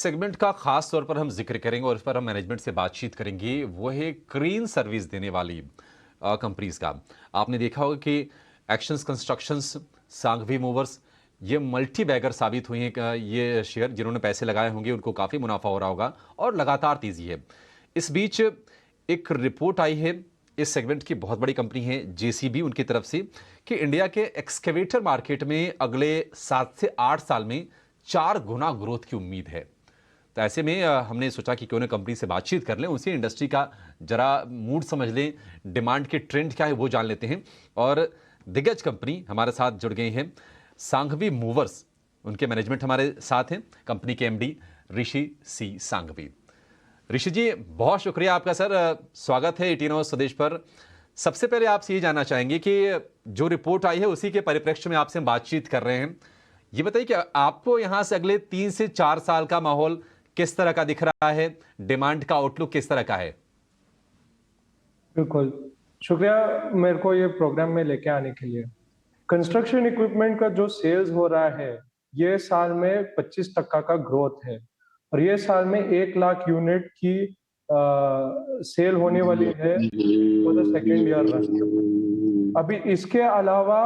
Segment का खास तौर पर हम जिक्र करेंगे और इस पर हम मैनेजमेंट से बातचीत करेंगे। वो है क्रेन सर्विस देने वाली कंपनीज का। आपने देखा होगा कि एक्शंस कंस्ट्रक्शंस, सांघवी मूवर्स, ये मल्टी बैगर साबित हुए हैं। ये शेयर जिन्होंने पैसे लगाए होंगे उनको काफ़ी मुनाफा हो रहा होगा और लगातार तेजी है। इस बीच एक रिपोर्ट आई है, इस सेगमेंट की बहुत बड़ी कंपनी है जेसीबी, उनकी तरफ से कि इंडिया के एक्सकेवेटर मार्केट में अगले 7 से 8 साल में 4 गुना ग्रोथ की उम्मीद है। तो ऐसे में हमने सोचा कि क्यों ना कंपनी से बातचीत कर लें, उसी इंडस्ट्री का जरा मूड समझ लें, डिमांड के ट्रेंड क्या है वो जान लेते हैं। और दिग्गज कंपनी हमारे साथ जुड़ गई हैं, सांघवी मूवर्स, उनके मैनेजमेंट हमारे साथ हैं, कंपनी के एमडी ऋषि सी सांघवी। ऋषि जी, बहुत शुक्रिया आपका सर, स्वागत है 18 आवर्स स्वदेश पर। सबसे पहले आपसे ये जानना चाहेंगे कि जो रिपोर्ट आई है उसी के परिप्रेक्ष्य में आपसे हम बातचीत कर रहे हैं। ये बताइए कि आपको यहां से अगले 3 से 4 साल का माहौल किस तरह का दिख रहा है, डिमांड का आउटलुक किस तरह का है? बिल्कुल, शुक्रिया मेरे को ये प्रोग्राम में लेके आने के लिए। कंस्ट्रक्शन इक्विपमेंट का जो सेल्स हो रहा है, ये साल में 25% का ग्रोथ है और ये साल में 1 लाख यूनिट की सेल होने वाली है for the second year run. अभी इसके अलावा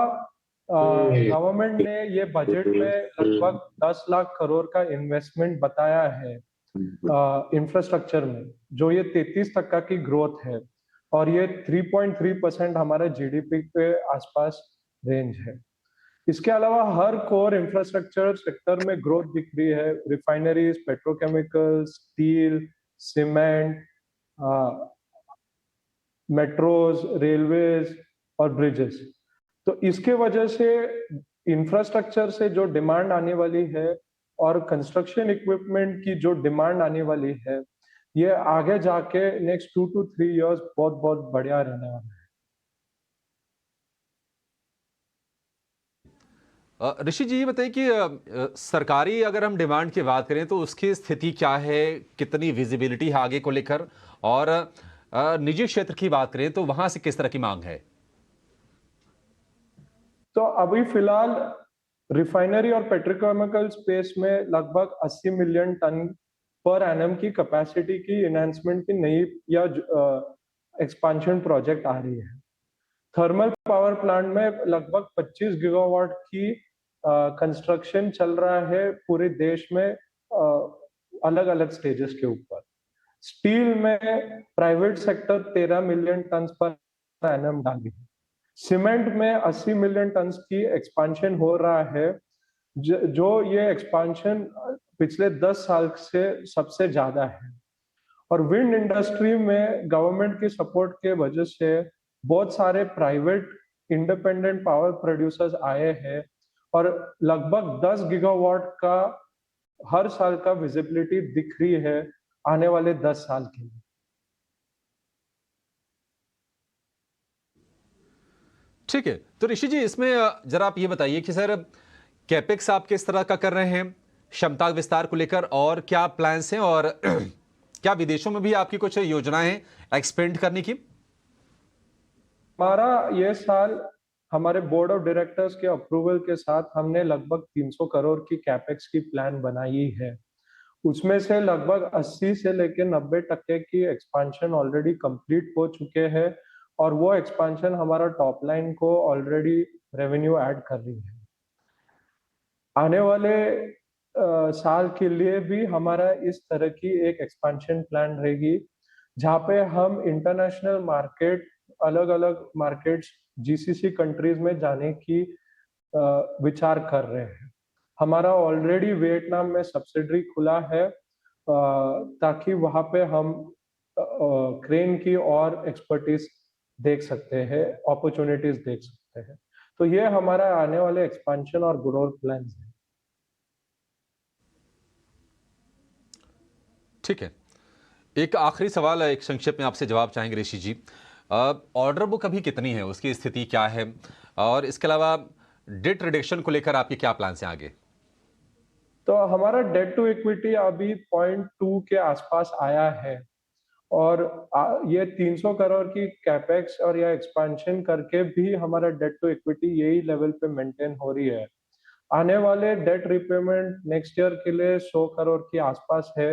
गवर्नमेंट ने ये बजट में लगभग 10 लाख करोड़ का इन्वेस्टमेंट बताया है इंफ्रास्ट्रक्चर में, जो ये 33% की ग्रोथ है और ये 3.3% हमारे जीडीपी के आसपास रेंज है। इसके अलावा हर कोर इंफ्रास्ट्रक्चर सेक्टर में ग्रोथ दिख रही है। Refineries, petrochemicals, steel, cement, metros, railways और ब्रिजेस। तो इसके वजह से इंफ्रास्ट्रक्चर से जो डिमांड आने वाली है और कंस्ट्रक्शन इक्विपमेंट की जो डिमांड आने वाली है, ये आगे जाके नेक्स्ट 2 to 3 इयर्स बहुत बहुत बढ़िया रहने वाला है। ऋषि जी, ये बताइए कि सरकारी अगर हम डिमांड की बात करें तो उसकी स्थिति क्या है, कितनी विजिबिलिटी है आगे को लेकर, और निजी क्षेत्र की बात करें तो वहां से किस तरह की मांग है? तो अभी फिलहाल रिफाइनरी और पेट्रोकेमिकल स्पेस में लगभग 80 मिलियन टन पर एनम की कैपेसिटी की इनहेंसमेंट की नई या एक्सपांशन प्रोजेक्ट आ रही है। थर्मल पावर प्लांट में लगभग 25 गीगावाट की कंस्ट्रक्शन चल रहा है पूरे देश में, अलग अलग स्टेजेस के ऊपर। स्टील में प्राइवेट सेक्टर 13 मिलियन टन पर एनम डाली है। सीमेंट में 80 मिलियन टन की एक्सपांशन हो रहा है, जो ये एक्सपांशन पिछले 10 साल से सबसे ज्यादा है। और विंड इंडस्ट्री में गवर्नमेंट की सपोर्ट के वजह से बहुत सारे प्राइवेट इंडिपेंडेंट पावर प्रोड्यूसर्स आए हैं और लगभग 10 गीगावाट का हर साल का विजिबिलिटी दिख रही है आने वाले 10 साल के लिए। ठीक है, तो ऋषि जी, इसमें जरा आप ये बताइए कि सर कैपेक्स आप किस तरह का कर रहे हैं क्षमता विस्तार को लेकर, और क्या प्लान्स हैं, और क्या विदेशों में भी आपकी कुछ योजनाएं हैं एक्सपेंड करने की? हमारा ये साल हमारे बोर्ड ऑफ डायरेक्टर्स के अप्रूवल के साथ हमने लगभग 300 करोड़ की कैपेक्स की प्लान बनाई है। उसमें से लगभग 80 से लेकर 90% की एक्सपांशन ऑलरेडी कंप्लीट हो चुके हैं और वो एक्सपांशन हमारा टॉप लाइन को ऑलरेडी रेवेन्यू ऐड कर रही है। आने वाले साल के लिए भी हमारा इस तरह की एक एक्सपांशन प्लान रहेगी, जहाँ पे हम इंटरनेशनल मार्केट, अलग-अलग मार्केट्स, जीसीसी कंट्रीज में जाने की विचार कर रहे हैं। हमारा ऑलरेडी वियतनाम में सब्सिडरी खुला है, ताकि वहाँ पे हम क्रेन की और एक्सपर्टीज देख सकते हैं, अपॉर्चुनिटीज देख सकते हैं। तो ये हमारा आने वाले एक्सपांशन और ग्रोथ प्लान्स है। ठीक है, एक आखिरी सवाल है, एक संक्षेप में आपसे जवाब चाहेंगे ऋषि जी। ऑर्डर बुक अभी कितनी है, उसकी स्थिति क्या है, और इसके अलावा डेट रिडक्शन को लेकर आपके क्या प्लान हैं आगे? तो हमारा डेट टू इक्विटी अभी 0.2 के आसपास आया है और ये 300 करोड़ की कैपेक्स और या एक्सपेंशन करके भी हमारा डेट टू इक्विटी यही लेवल पे मेंटेन हो रही है। आने वाले डेट रिपेमेंट नेक्स्ट ईयर के लिए 100 करोड़ के आसपास है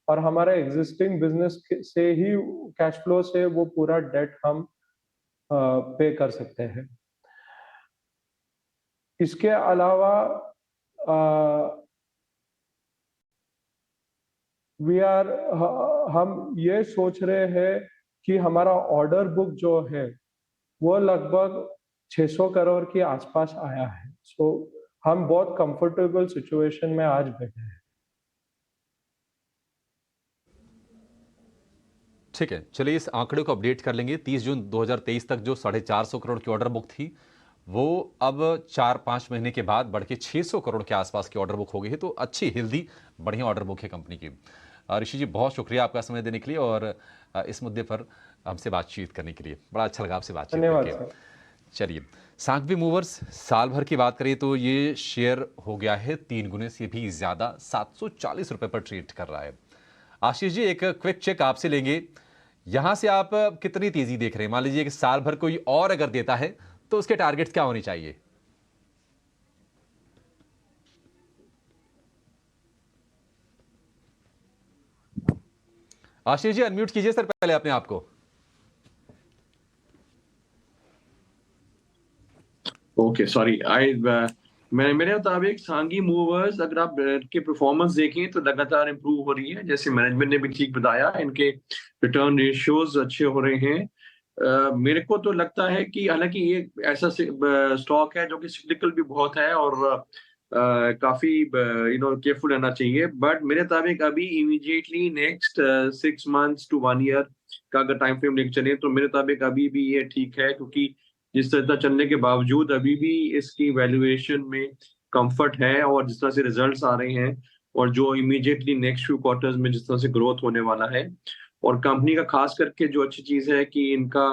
और हमारा एग्जिस्टिंग बिजनेस से ही कैश फ्लो से वो पूरा डेट हम पे कर सकते हैं। इसके अलावा हम ये सोच रहे हैं कि हमारा ऑर्डर बुक जो है वो लगभग 600 करोड़ के आसपास आया है। सो हम बहुत कंफर्टेबल सिचुएशन में आज बैठे हैं। ठीक है, चलिए इस आंकड़े को अपडेट कर लेंगे। 30 जून 2023 तक जो 450 करोड़ की ऑर्डर बुक थी, वो अब 4-5 महीने के बाद बढ़ के 600 करोड़ के आसपास की ऑर्डर बुक हो गई है। तो अच्छी हेल्दी बढ़िया ऑर्डर बुक है कंपनी की। ऋषि जी, बहुत शुक्रिया आपका समय देने के लिए और इस मुद्दे पर हमसे बातचीत करने के लिए। बड़ा अच्छा लगा आपसे बातचीत धन्यवाद करके। सर। चलिए, सांघवी मूवर्स साल भर की बात करें तो ये शेयर हो गया है 3 गुने से भी ज़्यादा, 740 रुपए पर ट्रेड कर रहा है। आशीष जी, एक क्विक चेक आपसे लेंगे। यहां से आप कितनी तेजी देख रहे हैं? मान लीजिए कि साल भर कोई और अगर देता है तो उसके टारगेट्स क्या होने चाहिए? आशीष जी, अनम्यूट कीजिए सर पहले अपने आप को। Okay, sorry. मैं मेरे मुताबिक सांगी मूवर्स, अगर आप इनके परफॉर्मेंस देखें तो लगातार इंप्रूव हो रही है। जैसे मैनेजमेंट ने भी ठीक बताया, इनके रिटर्न रेशियोज अच्छे हो रहे हैं। मेरे को तो लगता है कि हालांकि ये ऐसा स्टॉक है जो कि सिक्लिकल भी बहुत है और काफी केयरफुल रहना चाहिए। बट मेरे मुताबिक अभी immediately next 6 months to 1 year का अगर टाइम फ्रेम लेके चले तो मेरे मुताबिक अभी भी ये ठीक है, क्योंकि जिस तरह चलने के बावजूद अभी भी इसकी वैल्यूएशन में कंफर्ट है। और जिस तरह से रिजल्ट्स आ रहे हैं और जो इमीडिएटली नेक्स्ट फ्यू क्वार्टर्स में जिस तरह से ग्रोथ होने वाला है, और कंपनी का खास करके जो अच्छी चीज है कि इनका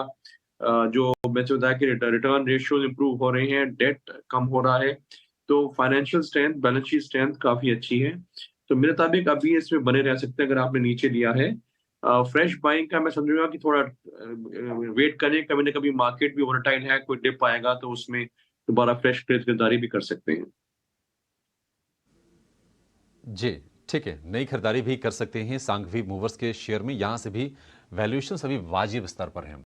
जो मैंने बताया कि रिटर्न रेशियोज इंप्रूव हो रहे हैं, डेट कम हो रहा है, तो financial strength, balance sheet strength काफी अच्छी है। तो मेरे मुताबिक अभी इसमें बने रह सकते हैं अगर आपने नीचे लिया है। फ्रेश बाइंग का मैं समझूंगा कि थोड़ा वेट करें, कभी ना कभी मार्केट भी वोलेटाइल है, कोई डिप आएगा तो उसमें दोबारा फ्रेश खरीदारी भी कर सकते हैं। जी, ठीक है, नई खरीदारी भी कर सकते हैं सांघवी मूवर्स के शेयर में। यहां से भी वैल्यूएशन अभी वाजिब स्तर पर है।